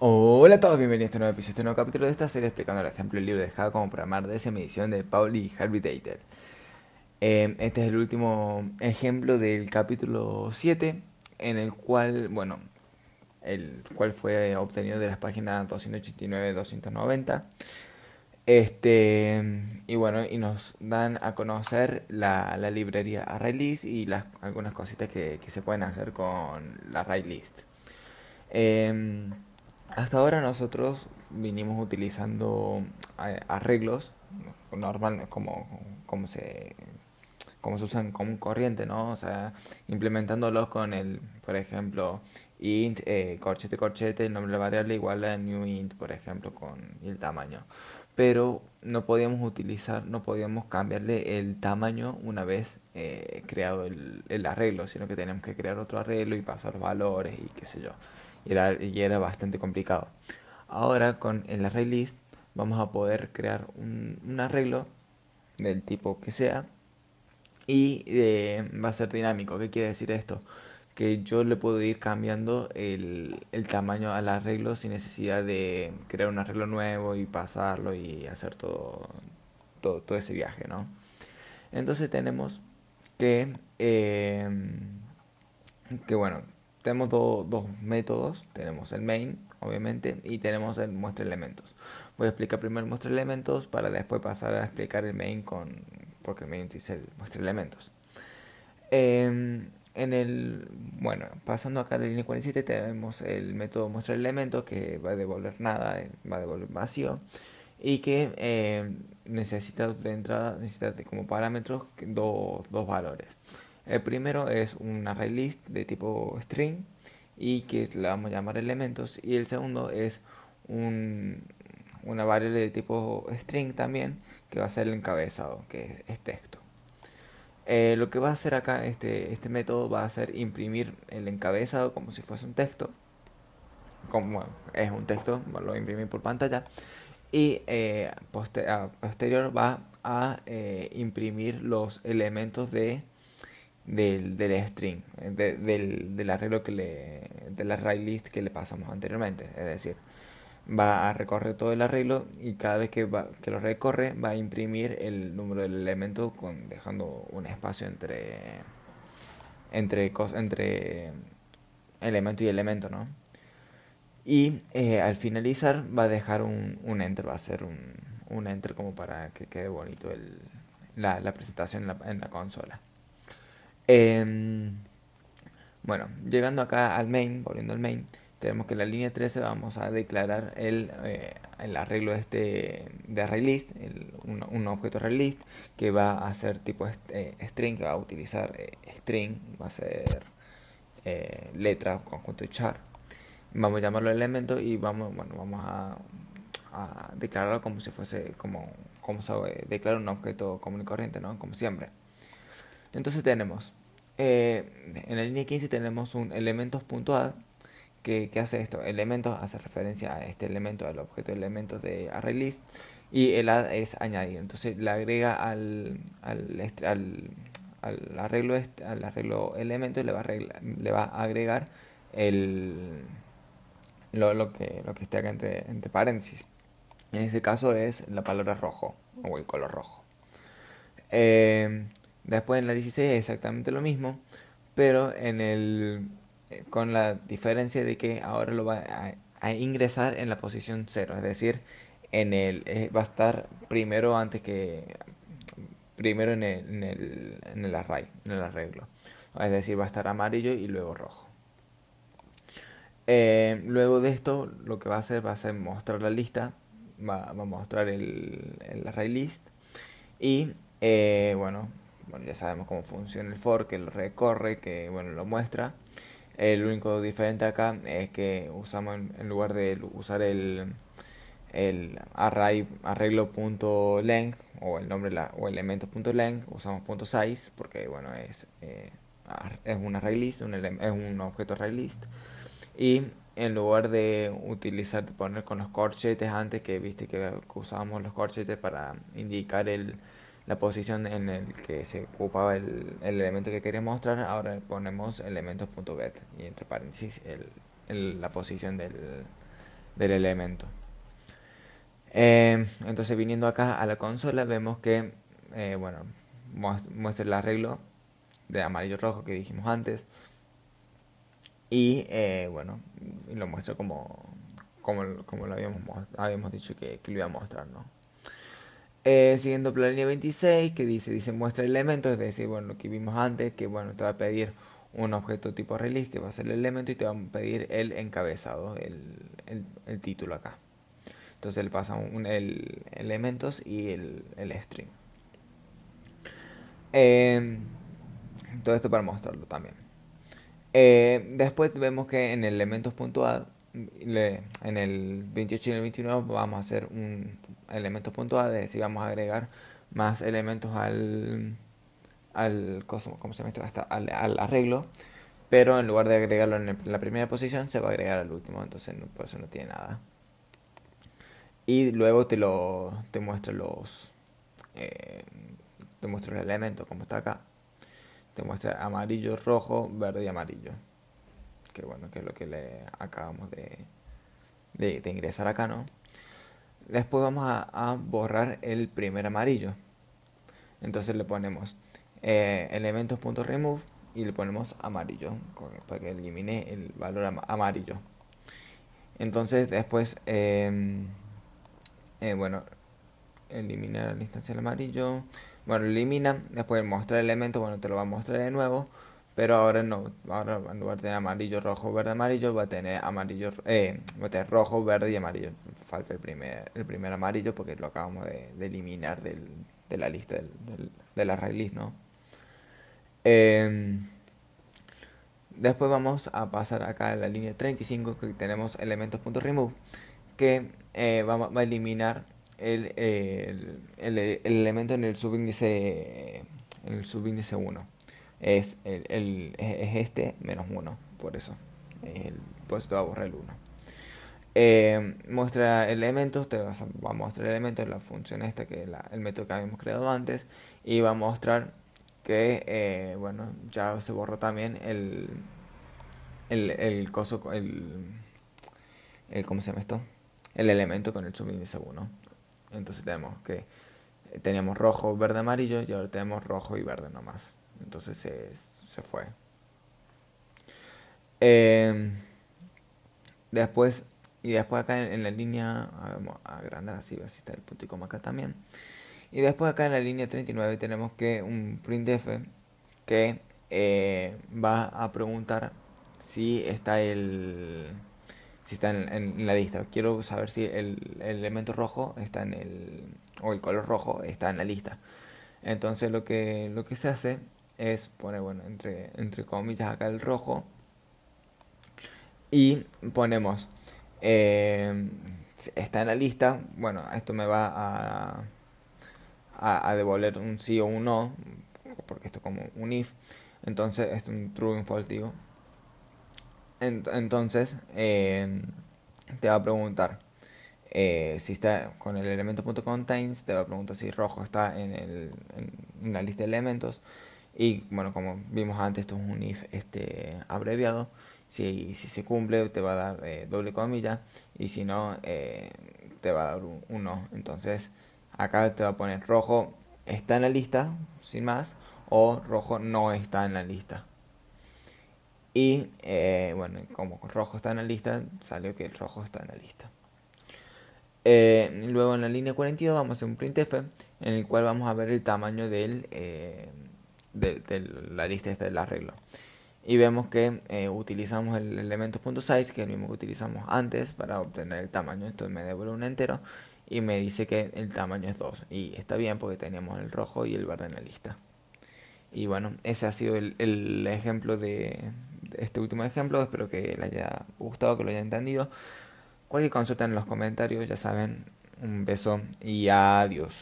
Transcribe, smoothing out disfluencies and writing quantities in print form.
Hola a todos, bienvenidos a este nuevo episodio, este nuevo capítulo de esta serie explicando el ejemplo del libro de Java como programar de esa edición de Paul y Harvey Deitel. Este es el último ejemplo del capítulo 7, en el cual, bueno, el cual fue obtenido de las páginas 289-290. Y bueno, y nos dan a conocer la librería ArrayList y algunas cositas que se pueden hacer con la ArrayList. Em, Hasta ahora nosotros vinimos utilizando arreglos normal como se usan común corriente, ¿no? O sea, implementándolos con el, por ejemplo, int, corchete, corchete, el nombre de la variable igual a new int, por ejemplo, con el tamaño. Pero no podíamos cambiarle el tamaño una vez creado el arreglo, sino que teníamos que crear otro arreglo y pasar los valores y qué sé yo. Y era bastante complicado. Ahora con el array list vamos a poder crear un arreglo del tipo que sea y va a ser dinámico. ¿Qué quiere decir esto? Que yo le puedo ir cambiando el tamaño al arreglo sin necesidad de crear un arreglo nuevo y pasarlo y hacer todo ese viaje, ¿no? Entonces tenemos que, eh, que bueno, tenemos dos métodos. Tenemos el main, obviamente, y tenemos el muestra elementos. Voy a explicar primero el muestra elementos para después pasar a explicar el main porque el main utiliza el muestra elementos. Bueno, pasando acá a la línea 47 tenemos el método muestra elementos que va a devolver nada, va a devolver vacío y que necesita de entrada, necesita como parámetros dos valores. El primero es un array list de tipo string y que le vamos a llamar elementos, y el segundo es un, una variable de tipo string también, que va a ser el encabezado, que es texto. Lo que va a hacer acá este método va a ser imprimir el encabezado como si fuese un texto. Como es un texto, lo voy a imprimir por pantalla. Y a posterior va a imprimir los elementos del string, del arreglo del array list que le pasamos anteriormente. Es decir, va a recorrer todo el arreglo y cada vez que lo recorre va a imprimir el número del elemento dejando un espacio entre elemento y elemento, ¿no? Y al finalizar va a dejar un enter, va a ser un enter como para que quede bonito la presentación en la consola. Em, bueno, llegando acá al main, volviendo al main, tenemos que en la línea 13 vamos a declarar el arreglo de ArrayList, un objeto ArrayList que va a ser tipo string, que va a utilizar string, va a ser letra, conjunto y char. Vamos a llamarlo elemento y vamos a declararlo como si fuese como se declara un objeto común y corriente, ¿no? Como siempre. Entonces tenemos, en la línea 15 tenemos un elementos.add que hace esto. Elementos hace referencia a este elemento, al objeto de elementos de ArrayList, y el add es añadir. Entonces le agrega al arreglo elemento y le va a agregar el, lo que esté acá entre paréntesis. En este caso es la palabra rojo o el color rojo. Eh, Después en la 16 es exactamente lo mismo, pero con la diferencia de que ahora lo va a ingresar en la posición cero. Es decir, va a estar primero en el array, en el arreglo. Es decir, va a estar amarillo y luego rojo. Luego de esto, lo que va a ser mostrar la lista, va a mostrar el array list. Y bueno, ya sabemos cómo funciona el for, que lo recorre, que bueno, lo muestra. El único diferente acá es que usamos en lugar de usar el arreglo.length o el nombre o elemento.length, usamos .size porque bueno, es un array list, es un objeto array list. Y en lugar de poner con los corchetes antes, que viste que usábamos los corchetes para indicar la posición en el que se ocupaba el elemento que queríamos mostrar, ahora ponemos elementos.get y entre paréntesis la posición del elemento. Entonces viniendo acá a la consola vemos que, bueno, muestra el arreglo de amarillo rojo que dijimos antes. Y bueno, lo muestra como lo habíamos dicho que lo iba a mostrar, ¿no? Siguiendo por la línea 26, que dice muestra elementos, es decir, bueno, lo que vimos antes, que bueno, te va a pedir un objeto tipo release, que va a ser el elemento, y te va a pedir el encabezado, el título acá. Entonces le pasa el elementos y el string. Eh, Todo esto para mostrarlo también. Después vemos que en el elementos.add, en el 28 y en el 29 vamos a hacer un elementos.add, es decir, vamos a agregar más elementos ¿cómo se llama esto? Al arreglo, pero en lugar de agregarlo en la primera posición, se va a agregar al último, entonces por eso no tiene nada. Y luego te muestra eh, te muestra los elementos, como está acá. Te muestra amarillo, rojo, verde y amarillo. Que bueno, que es lo que le acabamos de ingresar acá, ¿no? Después vamos a borrar el primer amarillo. Entonces le ponemos elementos.remove y le ponemos amarillo para que elimine el valor amarillo. Entonces después, bueno, eliminar la instancia del amarillo. Bueno, elimina. Después mostrar elementos, bueno, te lo va a mostrar de nuevo. Pero ahora no, ahora en lugar de tener amarillo, rojo, verde, amarillo, va a tener amarillo, va a tener rojo, verde y amarillo. Falta el primer amarillo porque lo acabamos de eliminar de la lista de la release, ¿no? Em, Después vamos a pasar acá a la línea 35 que tenemos elementos.remove que va a eliminar el elemento en el subíndice 1. Es este menos 1, por eso. Pues te va a borrar el 1. Muestra elementos, va a mostrar elementos, la función esta, que es el método que habíamos creado antes, y va a mostrar que, bueno, ya se borró también el coso, ¿cómo se llama esto? El elemento con el subíndice 1. Entonces tenemos que teníamos rojo, verde, amarillo y ahora tenemos rojo y verde nomás. Entonces se fue. Eh, después y después acá en la línea, vamos a agrandar así está el punto y coma acá también. Y después acá en la línea 39 tenemos que un printf que va a preguntar si está si está en la lista. Quiero saber si el elemento rojo está o el color rojo está en la lista. Entonces lo que se hace es poner, bueno, entre comillas acá el rojo y ponemos, eh, está en la lista. Bueno, esto me va a devolver un sí o un no, porque esto es como un if. Entonces es un true o un false, digo. Entonces te va a preguntar si está con el elemento.contains, te va a preguntar si rojo está en la lista de elementos. Y bueno, como vimos antes, esto es un if abreviado. Si se cumple, te va a dar doble comilla. Y si no, te va a dar un no. Entonces, acá te va a poner rojo está en la lista, sin más. O rojo no está en la lista. Y bueno, como rojo está en la lista, salió que el rojo está en la lista. Luego en la línea 42 vamos a hacer un printf en el cual vamos a ver el tamaño de la lista esta del arreglo. Y vemos que utilizamos el elemento.size, que es el mismo que utilizamos antes para obtener el tamaño. Entonces me devuelve un entero y me dice que el tamaño es 2. Y está bien porque teníamos el rojo y el verde en la lista. Y bueno, ese ha sido el ejemplo de este último ejemplo. Espero que les haya gustado, que lo hayan entendido. Cualquier consulta en los comentarios, ya saben. Un beso y adiós.